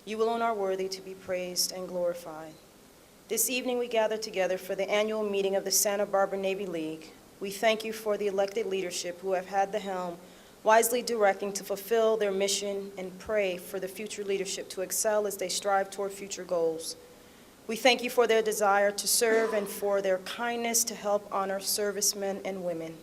You alone are worthy to be praised and glorified. This evening we gather together for the annual meeting of the Santa Barbara Navy League. We thank you for the elected leadership who have had the helm, wisely directing to fulfill their mission, and pray for the future leadership to excel as they strive toward future goals. We thank you for their desire to serve and for their kindness to help honor servicemen and women.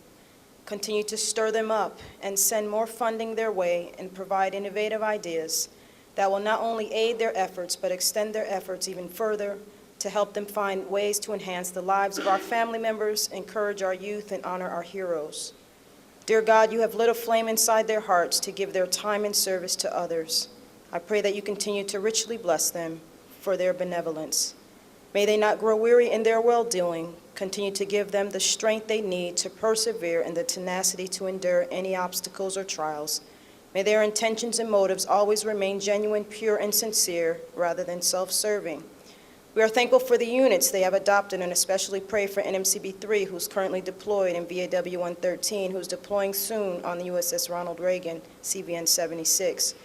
Continue to stir them up and send more funding their way and provide innovative ideas that will not only aid their efforts but extend their efforts even further to help them find ways to enhance the lives of our family members, encourage our youth, and honor our heroes. Dear God, you have lit a flame inside their hearts to give their time and service to others. I pray that you continue to richly bless them for their benevolence. May they not grow weary in their well-doing. Continue to give them the strength they need to persevere and the tenacity to endure any obstacles or trials. May their intentions and motives always remain genuine, pure, and sincere rather than self-serving. We are thankful for the units they have adopted and especially pray for NMCB-3, who's currently deployed, and VAW-113, who's deploying soon on the USS Ronald Reagan, CVN 76.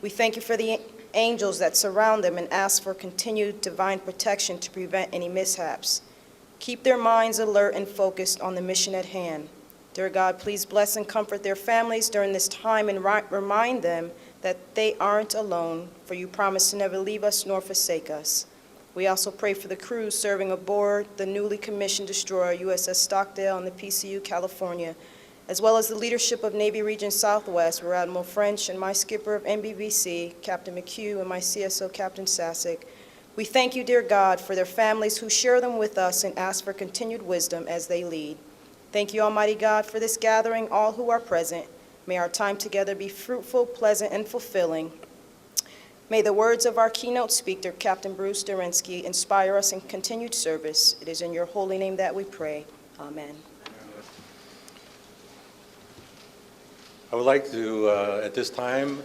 We thank you for the angels that surround them and ask for continued divine protection to prevent any mishaps. Keep their minds alert and focused on the mission at hand. Dear God, please bless and comfort their families during this time and remind them that they aren't alone, for you promise to never leave us nor forsake us. We also pray for the crews serving aboard the newly commissioned destroyer USS Stockdale and the PCU California, as well as the leadership of Navy Region Southwest, Rear Admiral French and my skipper of NBVC, Captain McHugh, and my CSO, Captain Sasick. We thank you, dear God, for their families who share them with us and ask for continued wisdom as they lead. Thank you, Almighty God, for this gathering, all who are present. May our time together be fruitful, pleasant, and fulfilling. May the words of our keynote speaker, Captain Bruce Derensky, inspire us in continued service. It is in your holy name that we pray. Amen. I would like to, at this time,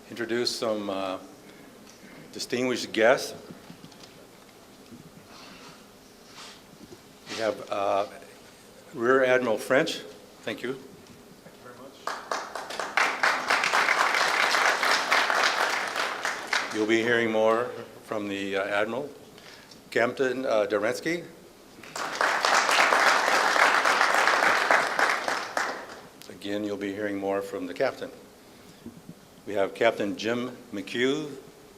introduce some distinguished guests. We have Rear Admiral French. Thank you. You'll be hearing more from the Admiral. Captain Derensky. Again, you'll be hearing more from the Captain. We have Captain Jim McHugh,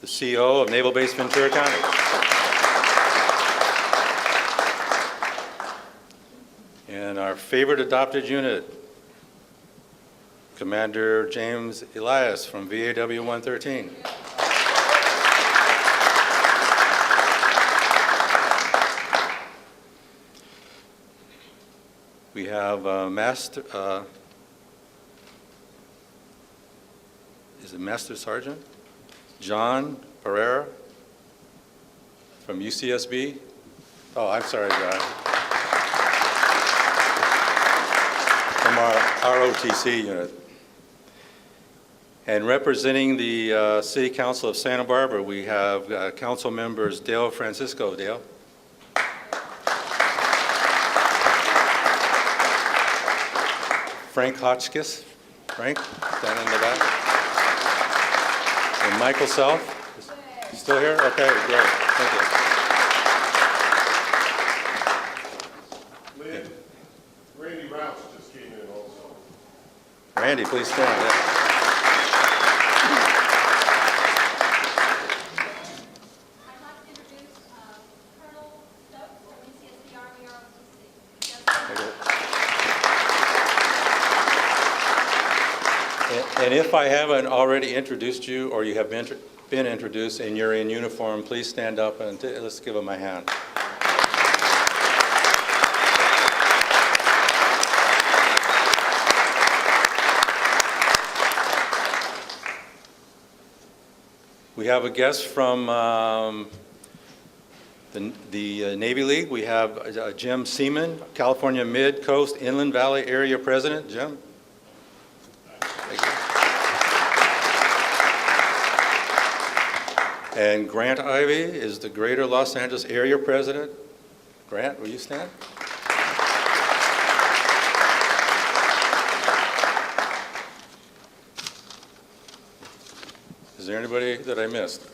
the CO of Naval Base Ventura County. And our favorite adopted unit, Commander James Elias from VAW-113. We have Master Sergeant John Pereira from UCSB. Oh, I'm sorry, John. From our ROTC unit. And representing the City Council of Santa Barbara, we have Council members Dale Francisco. Dale. Frank Hotchkiss. Frank, down in the back. And Michael Self. Still here? Okay, great. Thank you. Lynn, Randy Rouse just came in also. Randy, please stand. Yeah. I'd like to introduce Colonel Stokes from UCSB Army ROTC. And if I haven't already introduced you, or you have been introduced and you're in uniform, please stand up and let's give them a hand. We have a guest from the Navy League. We have Jim Seaman, California Mid-Coast Inland Valley Area President. Jim. And Grant Ivey is the Greater Los Angeles Area President. Grant, will you stand? Is there anybody that I missed?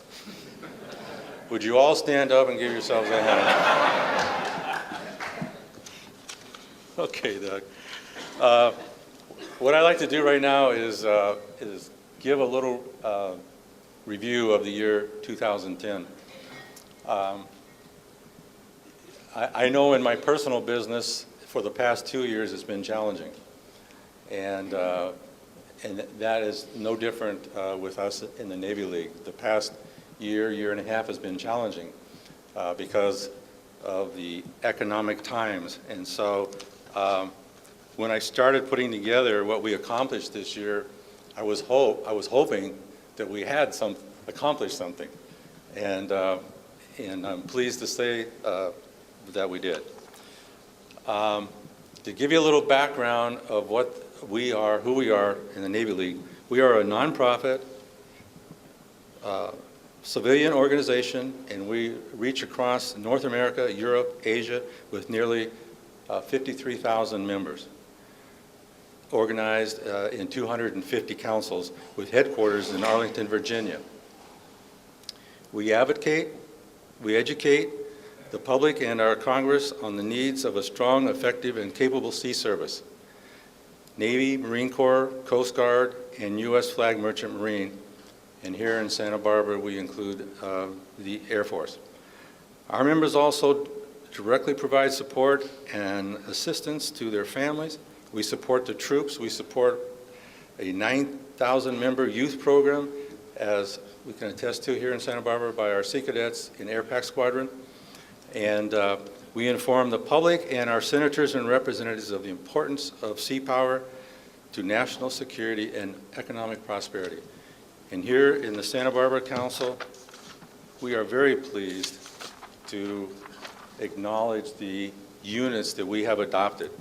Would you all stand up and give yourselves a hand? Okay, Doug. What I'd like to do right now is give a little review of the year 2010. I know in my personal business, for the past 2 years, it's been challenging. And that is no different with us in the Navy League. The past year and a half has been challenging because of the economic times. And so when I started putting together what we accomplished this year, I was hoping that we had accomplished something. And I'm pleased to say that we did. To give you a little background of what we are, who we are in the Navy League, we are a nonprofit civilian organization, and we reach across North America, Europe, Asia, with nearly 53,000 members, organized in 250 councils with headquarters in Arlington, Virginia. We advocate, we educate the public and our Congress on the needs of a strong, effective, and capable sea service. Navy, Marine Corps, Coast Guard, and U.S. Flag Merchant Marine. And here in Santa Barbara, we include the Air Force. Our members also directly provide support and assistance to their families. We support the troops. We support a 9,000-member youth program, as we can attest to here in Santa Barbara by our Sea Cadets in Air Pac Squadron. And we inform the public and our senators and representatives of the importance of sea power to national security and economic prosperity. And here in the Santa Barbara Council, we are very pleased to acknowledge the units that we have adopted.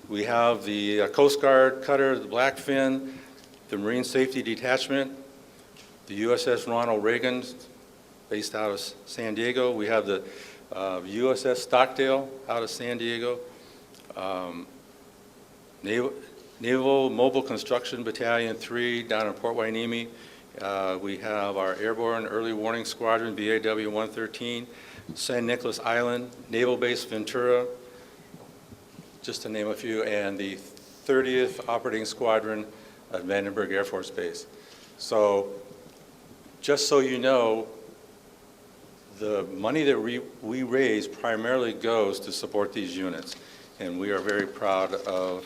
We have the Coast Guard cutter, the Blackfin, the Marine Safety Detachment, the USS Ronald Reagan, based out of San Diego. We have the USS Stockdale out of San Diego. Naval Mobile Construction Battalion 3 down in Port Hueneme. We have our Airborne Early Warning Squadron, BAW 113, San Nicolas Island, Naval Base Ventura, just to name a few, and the 30th Operating Squadron at Vandenberg Air Force Base. So just so you know, the money that we raise primarily goes to support these units, and we are very proud of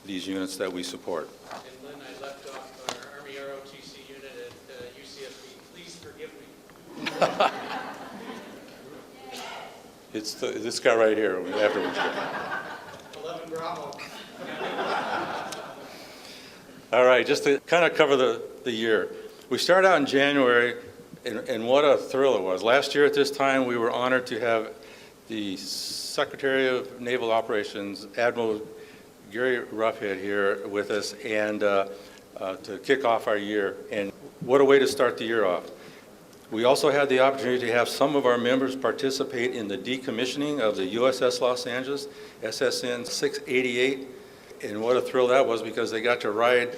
these units that we support. And Lynn, I left off our Army ROTC unit at UCSB. Please forgive me. It's this guy right here afterwards. 11 Bravo. All right, just to kind of cover the year. We started out in January, and what a thrill it was. Last year at this time, we were honored to have the Secretary of Naval Operations, Admiral Gary Roughhead, here with us, and to kick off our year. And what a way to start the year off. We also had the opportunity to have some of our members participate in the decommissioning of the USS Los Angeles, SSN 688. And what a thrill that was, because they got to ride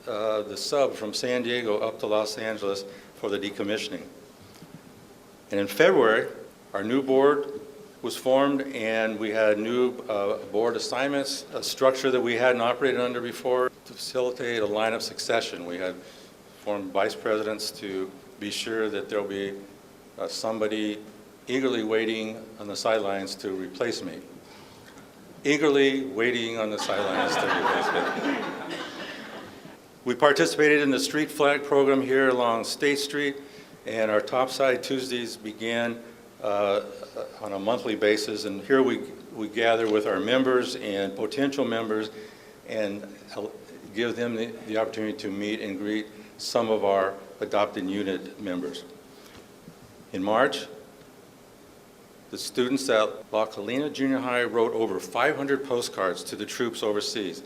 the sub from San Diego up to Los Angeles for the decommissioning. And in February, our new board was formed, and we had new board assignments, a structure that we hadn't operated under before to facilitate a line of succession. We had formed vice presidents to be sure that there'll be somebody eagerly waiting on the sidelines to replace me. Eagerly waiting on the sidelines to replace me. We participated in the street flag program here along State Street, and our Topside Tuesdays began on a monthly basis, and here we gather with our members and potential members and give them the opportunity to meet and greet some of our adopted unit members. In March, the students at La Colina Junior High wrote over 500 postcards to the troops overseas.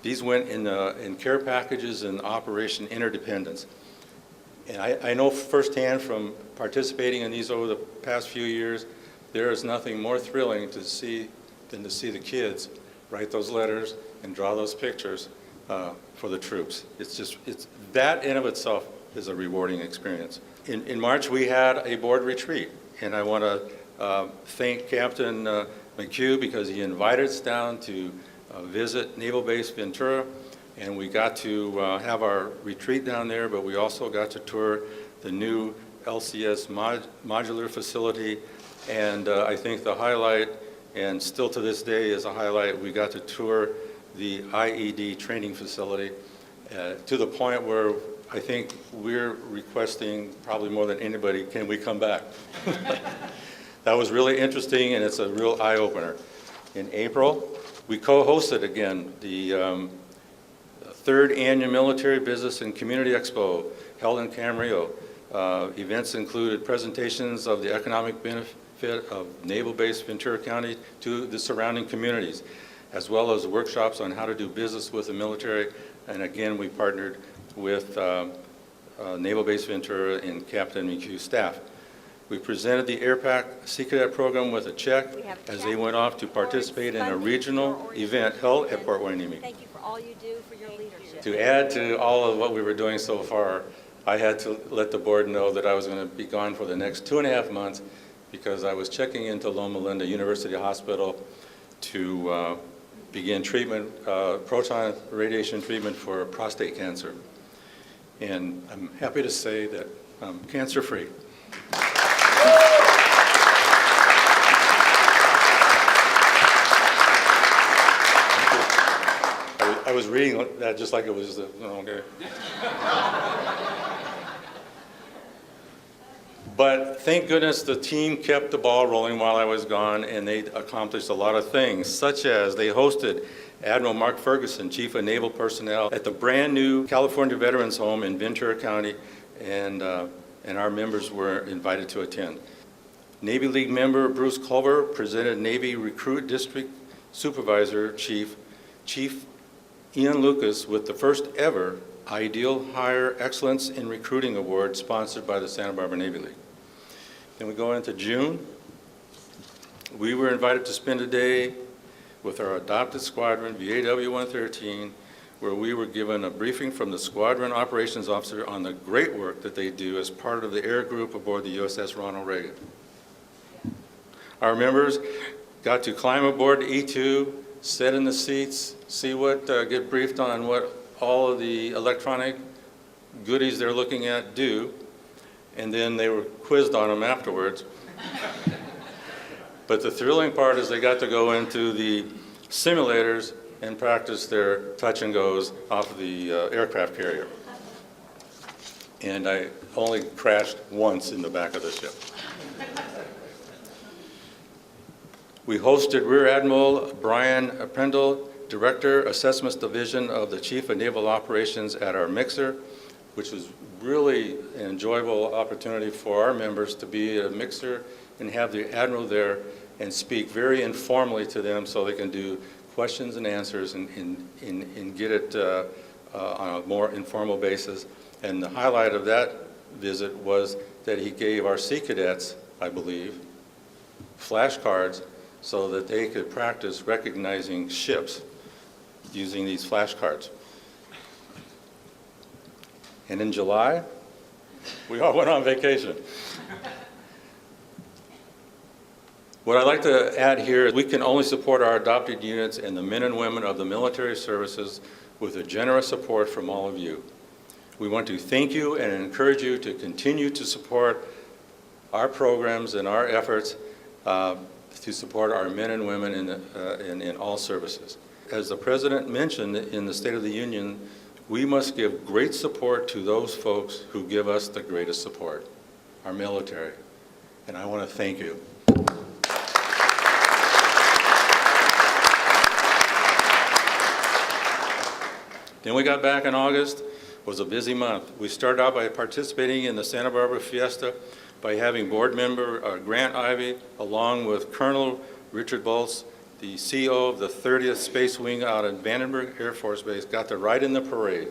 These went in care packages and Operation Interdependence. And I know firsthand from participating in these over the past few years, there is nothing more thrilling to see than to see the kids write those letters and draw those pictures for the troops. It's that in of itself is a rewarding experience. In March, we had a board retreat, and I want to thank Captain McHugh because he invited us down to visit Naval Base Ventura, and we got to have our retreat down there, but we also got to tour the new LCS modular facility, and I think the highlight, and still to this day is a highlight, we got to tour the IED training facility to the point where I think we're requesting probably more than anybody, can we come back? That was really interesting, and it's a real eye-opener. In April, we co-hosted again the third annual Military Business and Community Expo held in Camarillo. Events included presentations of the economic benefit of Naval Base Ventura County to the surrounding communities, as well as workshops on how to do business with the military. And again, we partnered with Naval Base Ventura and Captain McHugh's staff. We presented the AirPac Sea Cadet program with a check as they went off to participate in a regional event held at Port Hueneme. Thank you for all you do for your leadership. To add to all of what we were doing so far, I had to let the board know that I was going to be gone for the next 2.5 months because I was checking into Loma Linda University Hospital to begin treatment, proton radiation treatment for prostate cancer. And I'm happy to say that I'm cancer-free. I was reading that just like it was, okay. But thank goodness the team kept the ball rolling while I was gone, and they accomplished a lot of things, such as they hosted Admiral Mark Ferguson, Chief of Naval Personnel, at the brand-new California Veterans Home in Ventura County, and our members were invited to attend. Navy League member Bruce Culver presented Navy Recruit District Supervisor Chief Ian Lucas with the first ever Ideal Hire Excellence in Recruiting Award sponsored by the Santa Barbara Navy League. Then we go into June. We were invited to spend a day with our adopted squadron, VAW 113, where we were given a briefing from the squadron operations officer on the great work that they do as part of the air group aboard the USS Ronald Reagan. Our members got to climb aboard the E-2, sit in the seats, get briefed on what all of the electronic goodies they're looking at do, and then they were quizzed on them afterwards. But the thrilling part is they got to go into the simulators and practice their touch and goes off of the aircraft carrier. And I only crashed once in the back of the ship. We hosted Rear Admiral Brian Prendle, Director, Assessments Division of the Chief of Naval Operations at our mixer, which was really an enjoyable opportunity for our members to be at a mixer and have the Admiral there and speak very informally to them so they can do questions and answers and get it on a more informal basis. And the highlight of that visit was that he gave our Sea Cadets, I believe, flashcards so that they could practice recognizing ships using these flashcards. And in July, we all went on vacation. What I'd like to add here is we can only support our adopted units and the men and women of the military services with a generous support from all of you. We want to thank you and encourage you to continue to support our programs and our efforts to support our men and women in all services. As the President mentioned in the State of the Union, we must give great support to those folks who give us the greatest support, our military. And I want to thank you. Then we got back in August. It was a busy month. We started out by participating in the Santa Barbara Fiesta by having board member Grant Ivey, along with Colonel Richard Bolts, the CEO of the 30th Space Wing out at Vandenberg Air Force Base, got to ride in the parade,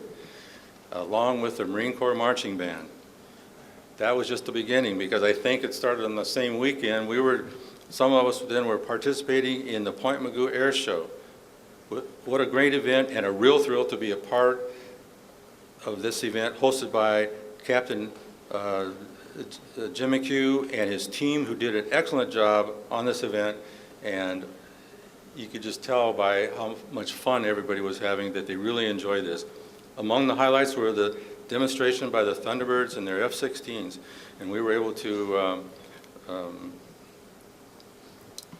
along with the Marine Corps Marching Band. That was just the beginning, because I think it started on the same weekend. Some of us then were participating in the Point Mugu Air Show, What a great event, and a real thrill to be a part of this event hosted by Captain Jim McHugh and his team, who did an excellent job on this event. And you could just tell by how much fun everybody was having that they really enjoyed this. Among the highlights were the demonstration by the Thunderbirds and their F-16s, and we were able to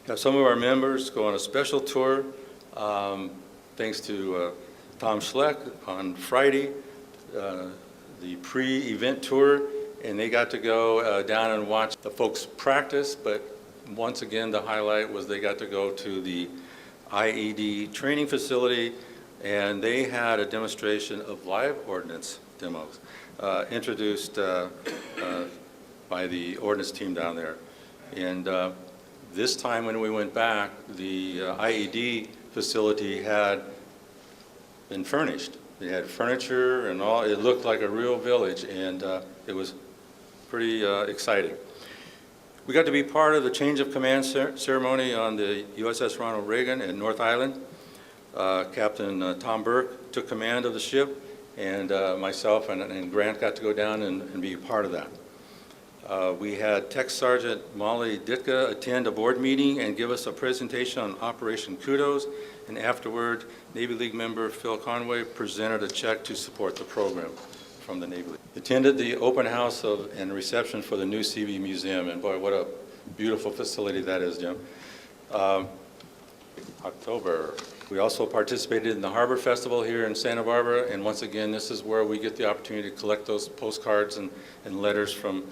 have some of our members go on a special tour, thanks to Tom Schleck on Friday, the pre-event tour, and they got to go down and watch the folks practice, but once again, the highlight was they got to go to the IED training facility, and they had a demonstration of live ordnance demos introduced by the ordnance team down there. And this time when we went back, the IED facility had been furnished. They had furniture and all. It looked like a real village, and it was pretty exciting. We got to be part of the change of command ceremony on the USS Ronald Reagan at North Island. Captain Tom Burke took command of the ship, and myself and Grant got to go down and be a part of that. We had Tech Sergeant Molly Ditka attend a board meeting and give us a presentation on Operation Kudos, and afterward, Navy League member Phil Conway presented a check to support the program from the Navy League. Attended the open house and reception for the new CV Museum, and boy, what a beautiful facility that is, Jim. October. We also participated in the Harbor Festival here in Santa Barbara, and once again, this is where we get the opportunity to collect those postcards and letters from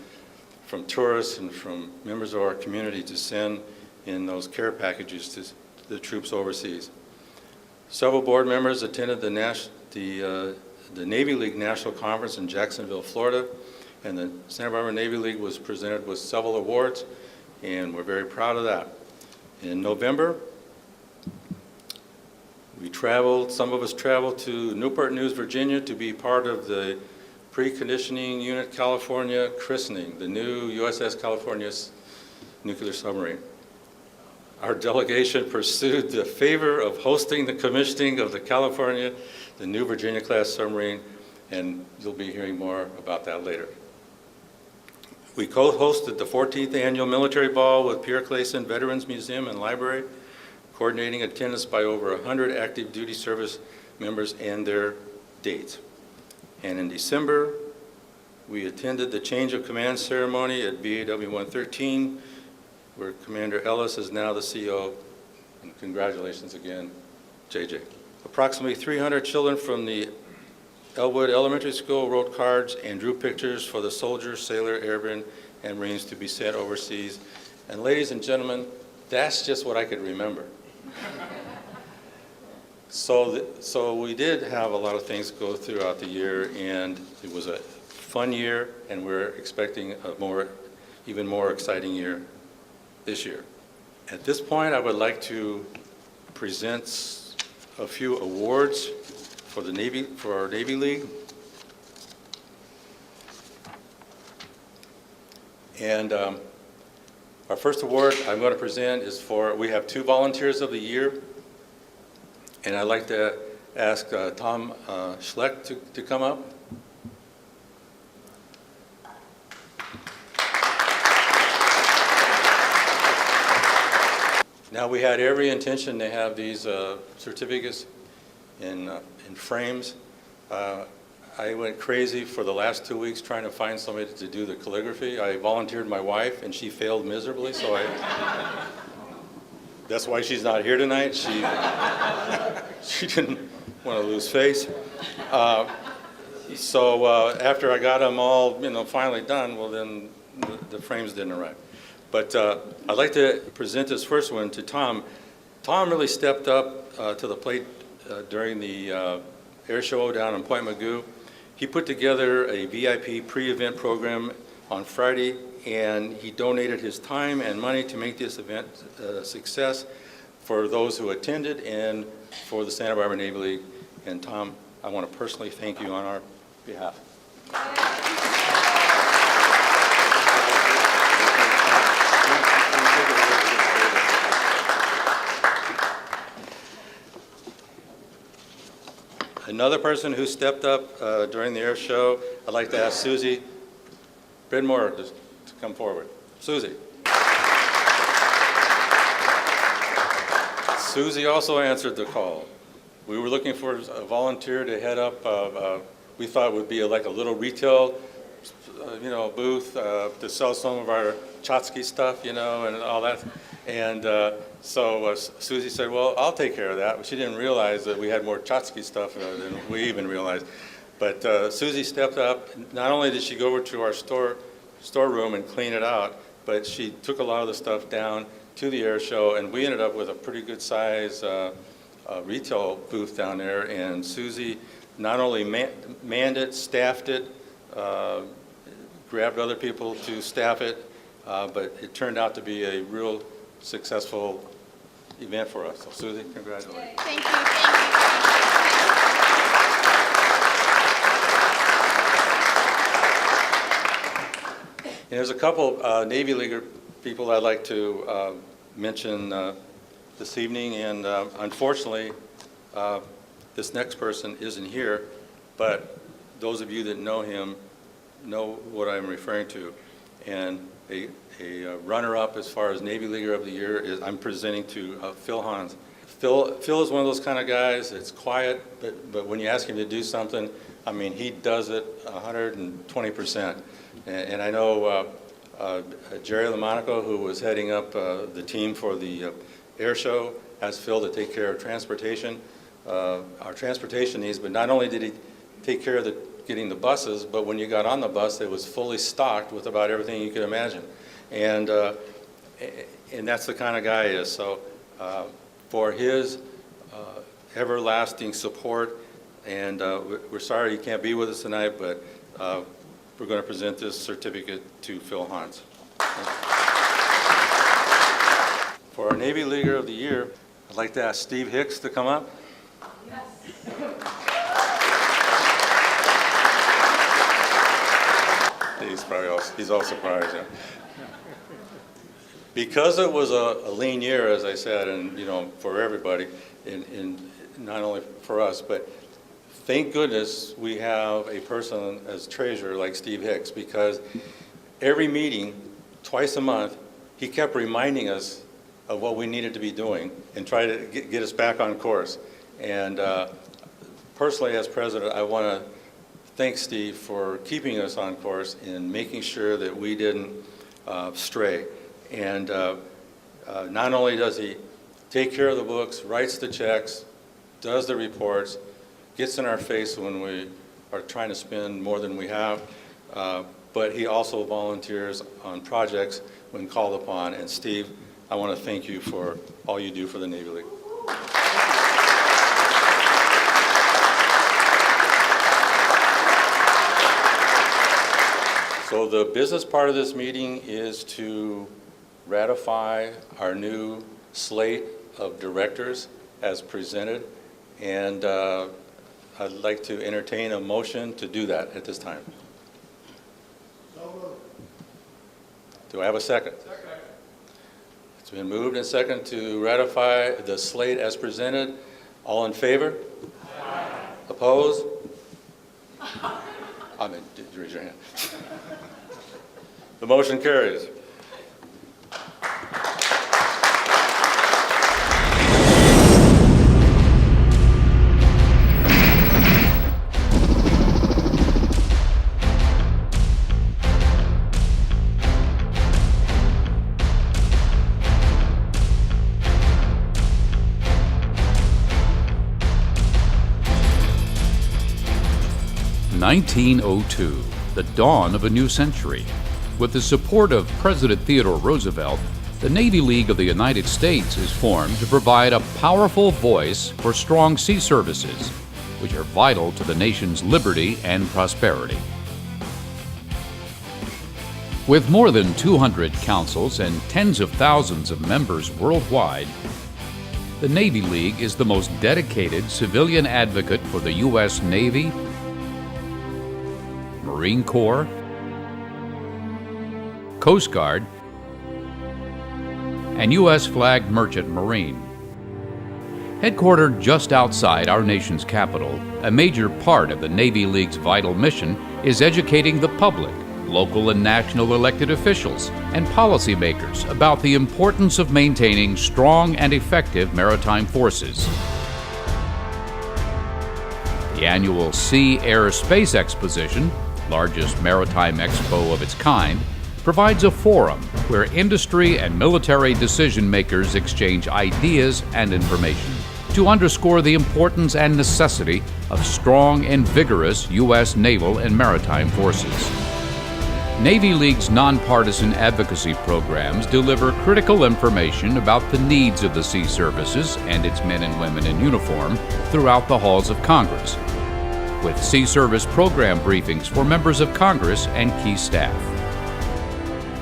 tourists and from members of our community to send in those care packages to the troops overseas. Several board members attended the Navy League National Conference in Jacksonville, Florida, and the Santa Barbara Navy League was presented with several awards, and we're very proud of that. In November, some of us traveled to Newport News, Virginia to be part of the Preconditioning Unit California christening, the new USS California's nuclear submarine. Our delegation pursued the favor of hosting the commissioning of the California, the new Virginia-class submarine, and you'll be hearing more about that later. We co-hosted the 14th Annual Military Ball with Pierre Clayson Veterans Museum and Library, coordinating attendance by over 100 active duty service members and their dates. And in December, we attended the change of command ceremony at VAW 113, where Commander Ellis is now the CO, and congratulations again, JJ. Approximately 300 children from the Elwood Elementary School wrote cards and drew pictures for the soldiers, sailor, airmen, and Marines to be sent overseas. And ladies and gentlemen, that's just what I could remember. So we did have a lot of things go throughout the year, and it was a fun year, and we're expecting a even more exciting year this year. At this point, I would like to present a few awards for our Navy League. And our first award I'm going to present is we have 2 Volunteers of the Year. And I'd like to ask Tom Schleck to come up. Now, we had every intention to have these certificates in frames. I went crazy for the last 2 weeks trying to find somebody to do the calligraphy. I volunteered my wife, and she failed miserably, so that's why she's not here tonight. She didn't want to lose face. So after I got them all, finally done, well, then the frames didn't arrive. But I'd like to present this first one to Tom. Tom really stepped up to the plate during the air show down in Point Mugu. He put together a VIP pre-event program on Friday, and he donated his time and money to make this event a success for those who attended and for the Santa Barbara Navy League. And Tom, I want to personally thank you on our behalf. Another person who stepped up during the air show, I'd like to ask Susie Bridmore to come forward. Susie. Susie also answered the call. We were looking for a volunteer to head up, we thought it would be like a little retail, booth to sell some of our Chotsky stuff, and all that. And so Susie said, well, I'll take care of that. She didn't realize that we had more Chotsky stuff than we even realized. But Susie stepped up. Not only did she go over to our storeroom and clean it out, but she took a lot of the stuff down to the air show, and we ended up with a pretty good size retail booth down there. And Susie not only manned it, staffed it, grabbed other people to staff it, but it turned out to be a real successful event for us. So Susie, congratulations. Thank you, thank you. And there's a couple Navy Leaguer people I'd like to mention this evening, and unfortunately, this next person isn't here, but those of you that know him know what I'm referring to. And a runner-up as far as Navy Leaguer of the Year is I'm presenting to Phil Hans. Phil is one of those kind of guys that's quiet, but when you ask him to do something, I mean, he does it 120%. And I know Jerry LaMonaco, who was heading up the team for the air show, asked Phil to take care of transportation, our transportation needs, but not only did he take care of getting the buses, but when you got on the bus, it was fully stocked with about everything you could imagine. And that's the kind of guy he is. So for his everlasting support, and we're sorry he can't be with us tonight, but we're going to present this certificate to Phil Hans. For our Navy Leaguer of the Year, I'd like to ask Steve Hicks to come up. He's all surprised. Yeah. Because it was a lean year, as I said, and for everybody, and not only for us, but thank goodness we have a person as treasurer like Steve Hicks, because every meeting, twice a month, he kept reminding us of what we needed to be doing and try to get us back on course. And personally, as president, I want to thank Steve for keeping us on course and making sure that we didn't stray. And not only does he take care of the books, writes the checks, does the reports, gets in our face when we are trying to spend more than we have, but he also volunteers on projects when called upon. And Steve, I want to thank you for all you do for the Navy League. So the business part of this meeting is to ratify our new slate of directors as presented, and I'd like to entertain a motion to do that at this time. Do I have a second? Second. It's been moved and seconded to ratify the slate as presented. All in favor? Aye. Opposed? I mean, raise your hand. The motion carries. (1902), the dawn of a new century. With the support of President Theodore Roosevelt, the Navy League of the United States is formed to provide a powerful voice for strong sea services, which are vital to the nation's liberty and prosperity. With more than 200 councils and tens of thousands of members worldwide, the Navy League is the most dedicated civilian advocate for the U.S. Navy, Marine Corps, Coast Guard, and U.S. flagged merchant marine. Headquartered just outside our nation's capital, a major part of the Navy League's vital mission is educating the public, local and national elected officials, and policymakers about the importance of maintaining strong and effective maritime forces. The annual Sea, Air, Space Exposition, largest maritime expo of its kind, provides a forum where industry and military decision makers exchange ideas and information to underscore the importance and necessity of strong and vigorous U.S. naval and maritime forces. Navy League's nonpartisan advocacy programs deliver critical information about the needs of the sea services and its men and women in uniform throughout the halls of Congress, with Sea Service program briefings for members of Congress and key staff.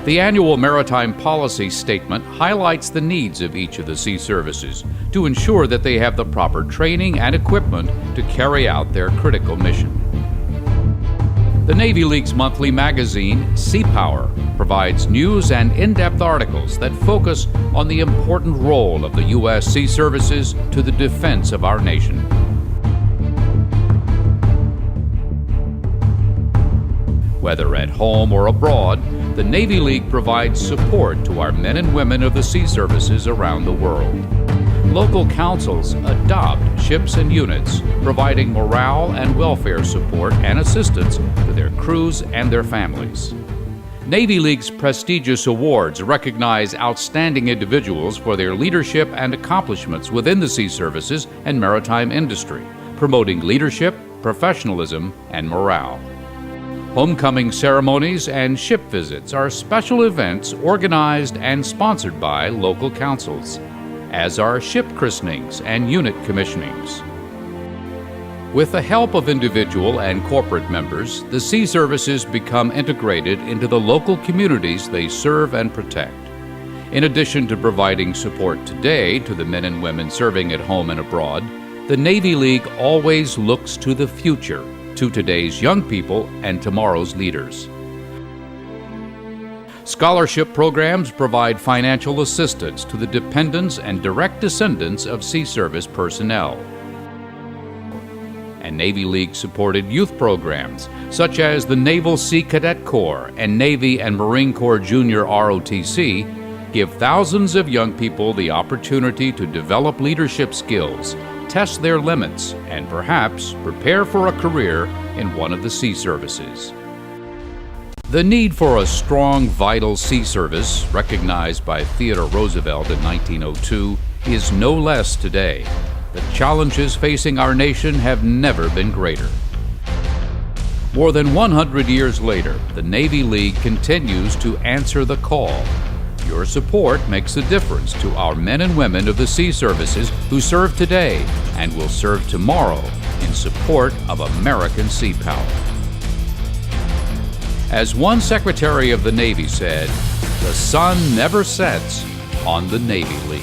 The annual Maritime Policy Statement highlights the needs of each of the sea services to ensure that they have the proper training and equipment to carry out their critical mission. The Navy League's monthly magazine, Sea Power, provides news and in-depth articles that focus on the important role of the U.S. Sea Services to the defense of our nation. Whether at home or abroad, the Navy League provides support to our men and women of the sea services around the world. Local councils adopt ships and units, providing morale and welfare support and assistance to their crews and their families. Navy League's prestigious awards recognize outstanding individuals for their leadership and accomplishments within the sea services and maritime industry, promoting leadership, professionalism, and morale. Homecoming ceremonies and ship visits are special events organized and sponsored by local councils, as are ship christenings and unit commissionings. With the help of individual and corporate members, the sea services become integrated into the local communities they serve and protect. In addition to providing support today to the men and women serving at home and abroad, the Navy League always looks to the future, to today's young people and tomorrow's leaders. Scholarship programs provide financial assistance to the dependents and direct descendants of Sea Service personnel. And Navy League-supported youth programs, such as the Naval Sea Cadet Corps and Navy and Marine Corps Junior ROTC, give thousands of young people the opportunity to develop leadership skills, test their limits, and perhaps prepare for a career in one of the sea services. The need for a strong, vital sea service, recognized by Theodore Roosevelt in 1902, is no less today. The challenges facing our nation have never been greater. More than 100 years later, the Navy League continues to answer the call. Your support makes a difference to our men and women of the sea services who serve today and will serve tomorrow in support of American sea power. As one Secretary of the Navy said, "The sun never sets on the Navy League."